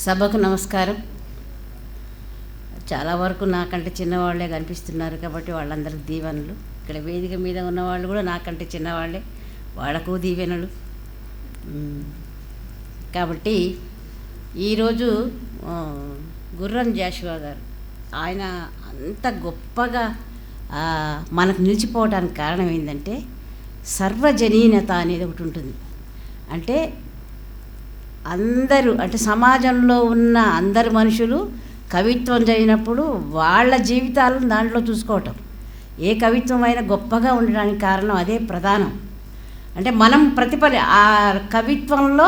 సభకు నమస్కారం. చాలా వరకు నాకంటే చిన్నవాళ్లే కనిపిస్తున్నారు కాబట్టి వాళ్ళందరికీ దీవెనలు. ఇక్కడ వేదిక మీద ఉన్నవాళ్ళు కూడా నాకంటే చిన్నవాళ్లే, వాళ్ళకు దీవెనలు. కాబట్టి ఈరోజు గుర్రం జాషువా గారు ఆయన అంత గొప్పగా మనకు నిలిచిపోవడానికి కారణం ఏంటంటే సర్వజనీనత అనేది ఒకటి ఉంటుంది. అంటే అందరూ, అంటే సమాజంలో ఉన్న అందరు మనుషులు కవిత్వం చదివినప్పుడు వాళ్ళ జీవితాలను దాంట్లో చూసుకోవటం. ఏ కవిత్వం అయినా గొప్పగా ఉండడానికి కారణం అదే ప్రధానం. అంటే మనం ఆ కవిత్వంలో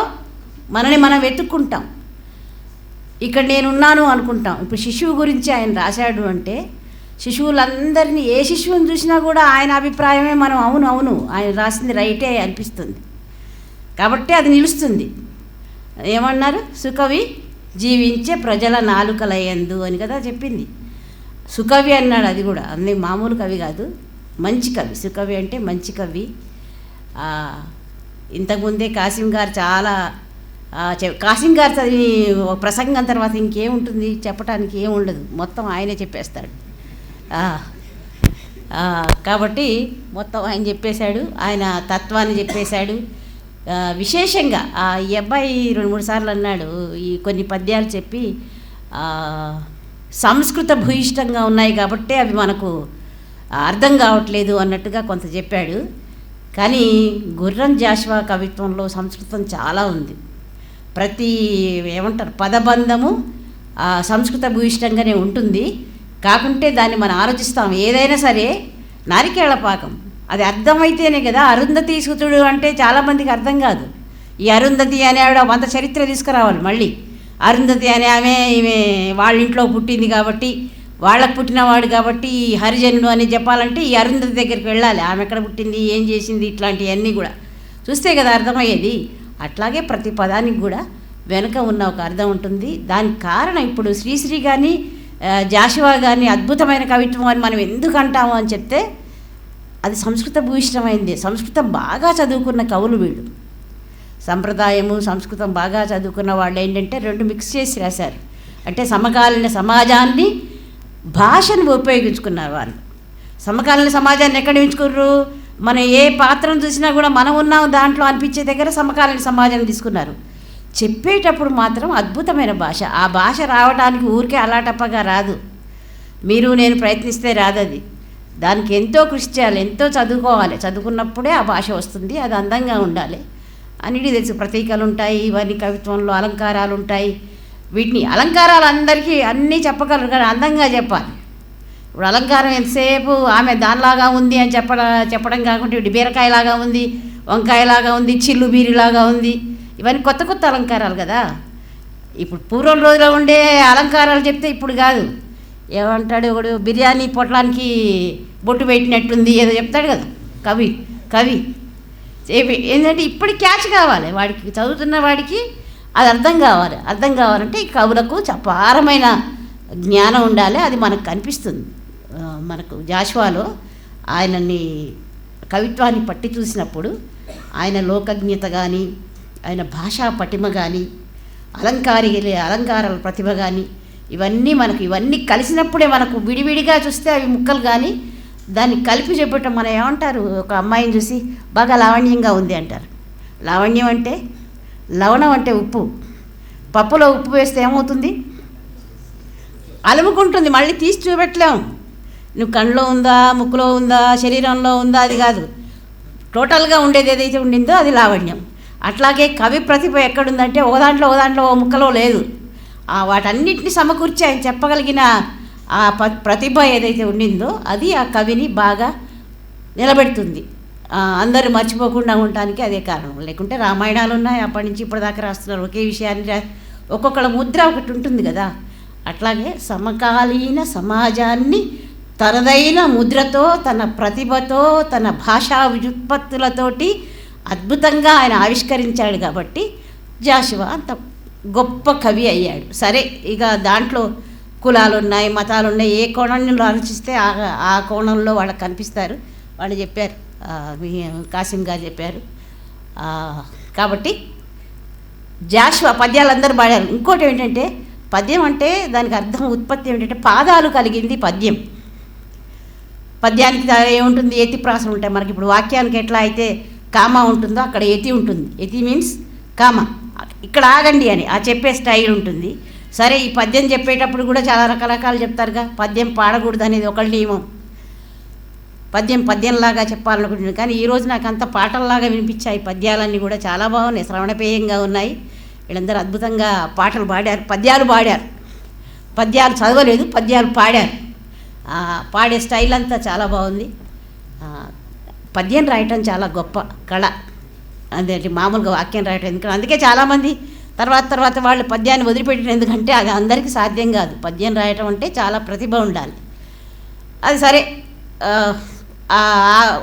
మనని మనం వెతుక్కుంటాం. ఇక్కడ నేనున్నాను అనుకుంటాం. ఇప్పుడు శిశువు గురించి ఆయన రాశాడు అంటే శిశువులందరినీ, ఏ శిశువుని చూసినా కూడా ఆయన అభిప్రాయమే మనం అవును ఆయన రాసింది రైటే అనిపిస్తుంది. కాబట్టి అది నిలుస్తుంది. ఏమన్నారు? సుకవి జీవించే ప్రజల నాలుకలయందు అని కదా చెప్పింది. సుకవి అన్నాడు. అది కూడా అన్ని మామూలు కవి కాదు, మంచి కవి. సుకవి అంటే మంచి కవి. ఇంతకుముందే కాసిం గారు చాలా కాసిం గారు చదివి ప్రసంగం తర్వాత ఇంకేముంటుంది చెప్పడానికి, ఏముండదు, మొత్తం ఆయనే చెప్పేస్తాడు. కాబట్టి మొత్తం ఆయన చెప్పేశాడు, ఆయన తత్వాన్ని చెప్పేశాడు. విశేషంగా ఈ అబ్బాయి 2-3 సార్లు అన్నాడు, ఈ కొన్ని పద్యాలు చెప్పి సంస్కృత భూయిష్టంగా ఉన్నాయి కాబట్టి అవి మనకు అర్థం కావట్లేదు అన్నట్టుగా కొంత చెప్పాడు. కానీ గుర్రం జాషువా కవిత్వంలో సంస్కృతం చాలా ఉంది. ప్రతి ఏమంటారు పదబంధము సంస్కృత భూయిష్టంగానే ఉంటుంది. కాకుంటే దాన్ని మనం ఆలోచిస్తాం. ఏదైనా సరే నారికేళ పాకం అది అర్థమైతేనే కదా. అరుంధతి సుతుడు అంటే చాలామందికి అర్థం కాదు. ఈ అరుంధతి అనే ఆవిడ వంత చరిత్ర తీసుకురావాలి. మళ్ళీ అరుంధతి అనే ఈమె వాళ్ళ ఇంట్లో పుట్టింది కాబట్టి, వాళ్ళకు పుట్టినవాడు కాబట్టి ఈ హరిజనుడు అని చెప్పాలంటే ఈ అరుంధతి దగ్గరికి వెళ్ళాలి. ఆమె ఎక్కడ పుట్టింది, ఏం చేసింది, ఇట్లాంటివన్నీ కూడా చూస్తే కదా అర్థమయ్యేది. అట్లాగే ప్రతి పదానికి కూడా వెనుక ఉన్న ఒక అర్థం ఉంటుంది. దానికి కారణం ఇప్పుడు శ్రీశ్రీ కానీ జాషువా కానీ అద్భుతమైన కవిత్వం అని మనం ఎందుకు అంటాము అని చెప్తే అది సంస్కృత భూయిష్టమైంది. సంస్కృతం బాగా చదువుకున్న కవులు వీళ్ళు. సంప్రదాయము సంస్కృతం బాగా చదువుకున్న వాళ్ళు ఏంటంటే రెండు మిక్స్ చేసి రాశారు. అంటే సమకాలీన సమాజాన్ని, భాషను ఉపయోగించుకున్నారు వాళ్ళు. సమకాలీన సమాజాన్ని ఎక్కడ ఎంచుకున్నారు? మనం ఏ పాత్రను చూసినా కూడా మనం ఉన్నాం దాంట్లో అనిపించే దగ్గర సమకాలీన సమాజం తీసుకున్నారు. చెప్పేటప్పుడు మాత్రం అద్భుతమైన భాష. ఆ భాష రావడానికి ఊరికే అలాటప్పగా రాదు. మీరు నేను ప్రయత్నిస్తే రాదు. అది దానికి ఎంతో కృషి చేయాలి, ఎంతో చదువుకోవాలి. చదువుకున్నప్పుడే ఆ భాష వస్తుంది. అది అందంగా ఉండాలి. అన్నిటి తెలుసు. ప్రతీకలు ఉంటాయి, ఇవన్నీ కవిత్వంలో అలంకారాలు ఉంటాయి. వీటిని అలంకారాలు అందరికీ అన్నీ చెప్పగలరు కానీ అందంగా చెప్పాలి. ఇప్పుడు అలంకారం ఎంతసేపు ఆమె దానిలాగా ఉంది అని చెప్పడం కాకుండా ఇటు బీరకాయలాగా ఉంది, వంకాయలాగా ఉంది, చిల్లు బీరిలాగా ఉంది, ఇవన్నీ కొత్త కొత్త అలంకారాలు కదా. ఇప్పుడు పూర్వం రోజులో ఉండే అలంకారాలు చెప్తే ఇప్పుడు కాదు. ఏమంటాడు ఒకడు, బిర్యానీ పొట్లానికి బొట్టు పెట్టినట్టుంది ఏదో చెప్తాడు కదా కవి. ఏంటంటే ఇప్పుడు క్యాచ్ కావాలి వాడికి, చదువుతున్న వాడికి అది అర్థం కావాలి. అర్థం కావాలంటే ఈ కవులకు అపారమైన జ్ఞానం ఉండాలి. అది మనకు కనిపిస్తుంది. మనకు జాషువాలో ఆయనని కవిత్వాన్ని పట్టి చూసినప్పుడు ఆయన లోకజ్ఞత కానీ, ఆయన భాషా పటిమ కానీ, అలంకారాల ప్రతిభ కానీ, ఇవన్నీ కలిసినప్పుడే మనకు విడివిడిగా చూస్తే అవి ముక్కలు కానీ దాన్ని కలిపి చెప్పటం. మనం ఏమంటారు, ఒక అమ్మాయిని చూసి బాగా లావణ్యంగా ఉంది అంటారు. లావణ్యం అంటే లవణం అంటే ఉప్పు. పప్పులో ఉప్పు వేస్తే ఏమవుతుంది? అలుముకుంటుంది. మళ్ళీ తీసి చూపెట్టలేము. నువ్వు కళ్ళలో ఉందా, ముక్కులో ఉందా, శరీరంలో ఉందా, అది కాదు. టోటల్గా ఉండేది ఏదైతే ఉండిందో అది లావణ్యం. అట్లాగే కవి ప్రతిభ ఎక్కడుందంటే ఓ దాంట్లో ఓ ముక్కలో లేదు. వాటన్నిటిని సమకూర్చి ఆయన చెప్పగలిగిన ఆ ప్రతిభ ఏదైతే ఉండిందో అది ఆ కవిని బాగా నిలబెడుతుంది. అందరూ మర్చిపోకుండా ఉండటానికి అదే కారణం. లేకుంటే రామాయణాలు ఉన్నాయి, అప్పటి నుంచి ఇప్పటిదాకా రాస్తున్నారు ఒకే విషయాన్ని. ఒక్కొక్కళ్ళ ముద్ర ఒకటి ఉంటుంది కదా. అట్లాగే సమకాలీన సమాజాన్ని తనదైన ముద్రతో, తన ప్రతిభతో, తన భాషా వ్యుత్పత్తులతోటి అద్భుతంగా ఆయన ఆవిష్కరించాడు. కాబట్టి జాషువా అంత గొప్ప కవి అయ్యాడు. సరే, ఇక దాంట్లో కులాలు ఉన్నాయి, మతాలు ఉన్నాయి. ఏ కోణంలో ఆలోచిస్తే ఆ కోణంలో వాళ్ళకి కనిపిస్తారు. వాళ్ళు చెప్పారు, జాషువా పద్యాలు అందరూ పాడారు. ఇంకోటి ఏంటంటే పద్యం అంటే దానికి అర్థం ఉత్పత్తి ఏమిటంటే పాదాలు కలిగింది పద్యం. పద్యానికి ఏముంటుంది, యతి ప్రాసలు ఉంటాయి. మనకి ఇప్పుడు వాక్యానికి ఎట్లా అయితే కామా ఉంటుందో అక్కడ యతి ఉంటుంది. యతి మీన్స్ కామ, ఇక్కడ ఆగండి అని ఆ చెప్పే స్టైల్ ఉంటుంది. సరే, ఈ పద్యం చెప్పేటప్పుడు కూడా చాలా రకరకాలు చెప్తారుగా. పద్యం పాడకూడదు అనేది ఒకళ్ళ నియమం. పద్యంలాగా చెప్పాలనుకుంటున్నాను. కానీ ఈరోజు నాకు అంత పాటల్లాగా వినిపించాయి. పద్యాలన్నీ కూడా చాలా బాగున్నాయి, శ్రవణపేయంగా ఉన్నాయి. వీళ్ళందరూ అద్భుతంగా పాటలు పాడారు, పద్యాలు పాడారు. పద్యాలు చదవలేదు, పద్యాలు పాడారు. పాడే స్టైల్ అంతా చాలా బాగుంది. పద్యం రాయటం చాలా గొప్ప కళ, అదే మామూలుగా వాక్యం రాయటం. ఎందుకంటే అందుకే చాలామంది తర్వాత వాళ్ళు పద్యాన్ని వదిలిపెట్టిన, ఎందుకంటే అది అందరికీ సాధ్యం కాదు. పద్యం రాయటం అంటే చాలా ప్రతిభ ఉండాలి. అది సరే,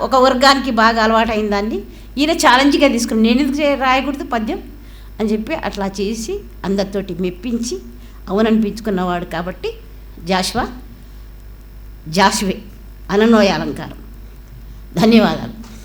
ఒక వర్గానికి బాగా అలవాటైన దాన్ని ఈయన ఛాలెంజ్గా తీసుకుని నేను ఎందుకు రాయకూడదు పద్యం అని చెప్పి అట్లా చేసి అందరితోటి మెప్పించి అవుననిపించుకున్నవాడు. కాబట్టి జాషువే అనన్వయ అలంకారం. ధన్యవాదాలు.